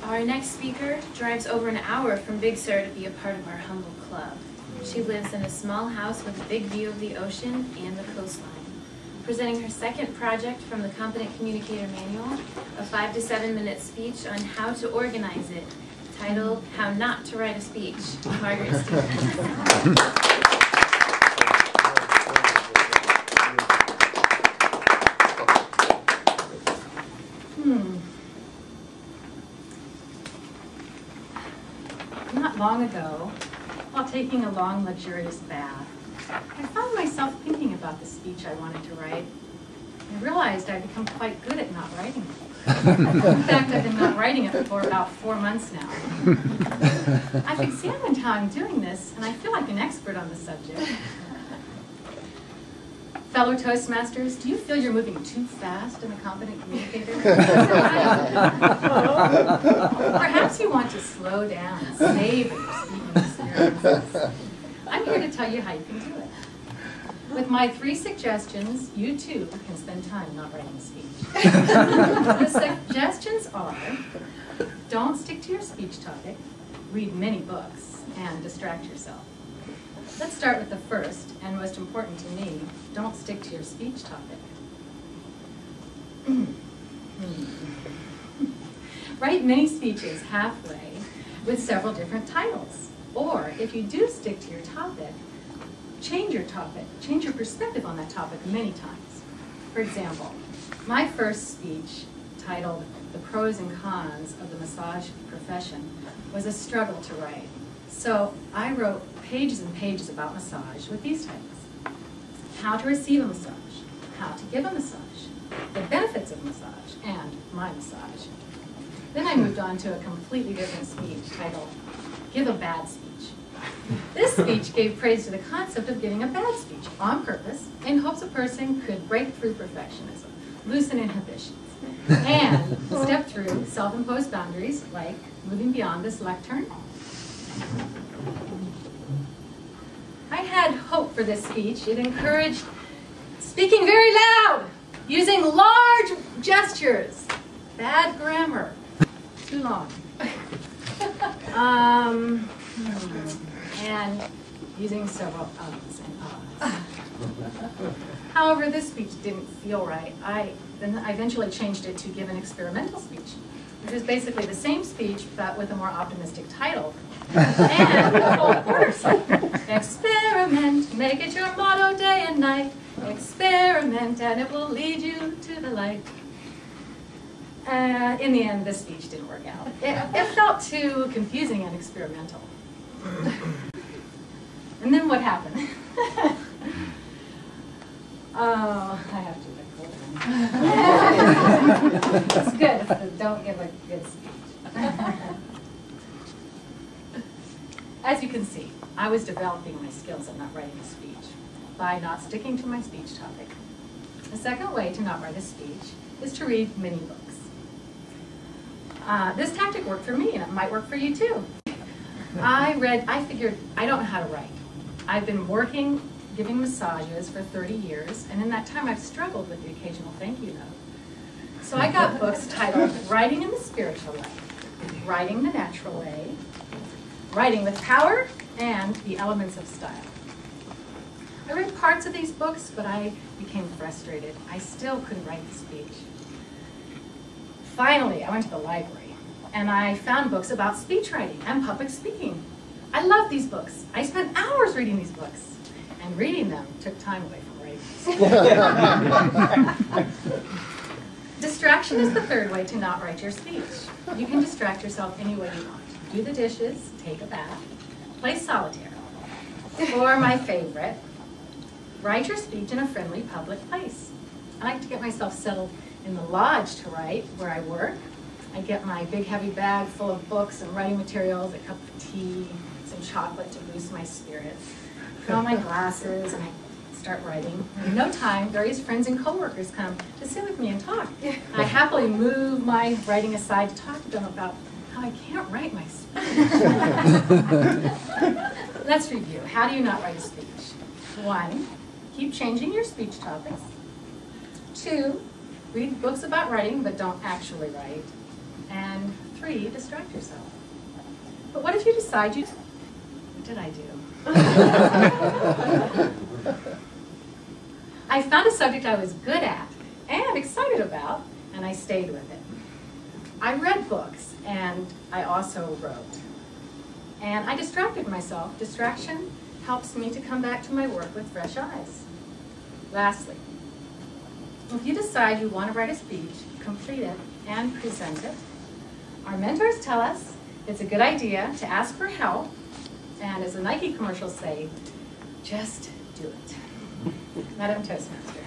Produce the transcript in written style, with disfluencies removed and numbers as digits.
Our next speaker drives over an hour from Big Sur to be a part of our humble club. She lives in a small house with a big view of the ocean and the coastline. Presenting her second project from the Competent Communicator Manual, a 5 to 7 minute speech on how to organize it, titled How Not to Write a Speech, Margaret Stevens. Not long ago, while taking a long, luxurious bath, I found myself thinking about the speech I wanted to write. I realized I'd become quite good at not writing it. In fact, I've been not writing it for about 4 months now. I've examined how I'm doing this, and I feel like an expert on the subject. Fellow Toastmasters, do you feel you're moving too fast in the Competent Communicator? Perhaps you want to slow down and savor your speaking experiences. I'm here to tell you how you can do it. With my 3 suggestions, you too can spend time not writing a speech. The suggestions are: don't stick to your speech topic, read many books, and distract yourself. Let's start with the first, and most important to me, don't stick to your speech topic. Write many speeches halfway with several different titles. Or, if you do stick to your topic, change your perspective on that topic many times. For example, my first speech, titled The Pros and Cons of the Massage Profession, was a struggle to write. So I wrote pages and pages about massage with these titles: how to receive a massage, how to give a massage, the benefits of massage, and my massage. Then I moved on to a completely different speech titled Give a Bad Speech. This speech gave praise to the concept of giving a bad speech on purpose in hopes a person could break through perfectionism, loosen inhibitions, and step through self-imposed boundaries like moving beyond this lectern. I had hope for this speech. It encouraged speaking very loud, using large gestures, bad grammar, too long, and using several ums and ahs. However, this speech didn't feel right. I eventually changed it to give an experimental speech, which is basically the same speech, but with a more optimistic title. And the whole chorus. Experiment, make it your motto day and night. Experiment, and it will lead you to the light. In the end, this speech didn't work out. It felt too confusing and experimental. And then what happened? Oh, I have to record. It's good. Don't give a good speech. As you can see, I was developing my skills at not writing a speech by not sticking to my speech topic. The second way to not write a speech is to read many books. This tactic worked for me, and it might work for you too. I figured I don't know how to write. I've been working, giving massages for 30 years, and in that time I've struggled with the occasional thank you note. So I got books titled Writing in the Spiritual Way, Writing the Natural Way, Writing with Power, and The Elements of Style. I read parts of these books, but I became frustrated. I still couldn't write the speech. Finally, I went to the library, and I found books about speech writing and public speaking. I love these books. I spent hours reading these books, and reading them took time away from writing. Distraction is the third way to not write your speech. You can distract yourself any way you want. Do the dishes, take a bath, play solitaire. Or my favorite, write your speech in a friendly public place. I like to get myself settled in the lodge to write, where I work. I get my big heavy bag full of books and writing materials, a cup of tea, some chocolate to boost my spirits. Put on my glasses and I start writing. In no time, various friends and coworkers come to sit with me and talk. I happily move my writing aside to talk to them about how I can't write my speech. Let's review. How do you not write a speech? 1, keep changing your speech topics. 2, read books about writing but don't actually write. And 3, distract yourself. But what if you decide what did I do? I found a subject I was good at and excited about, and I stayed with it. I read books, and I also wrote. And I distracted myself. Distraction helps me to come back to my work with fresh eyes. Lastly, if you decide you want to write a speech, complete it and present it. Our mentors tell us it's a good idea to ask for help, and as the Nike commercials say, just do it. Madam Toastmaster.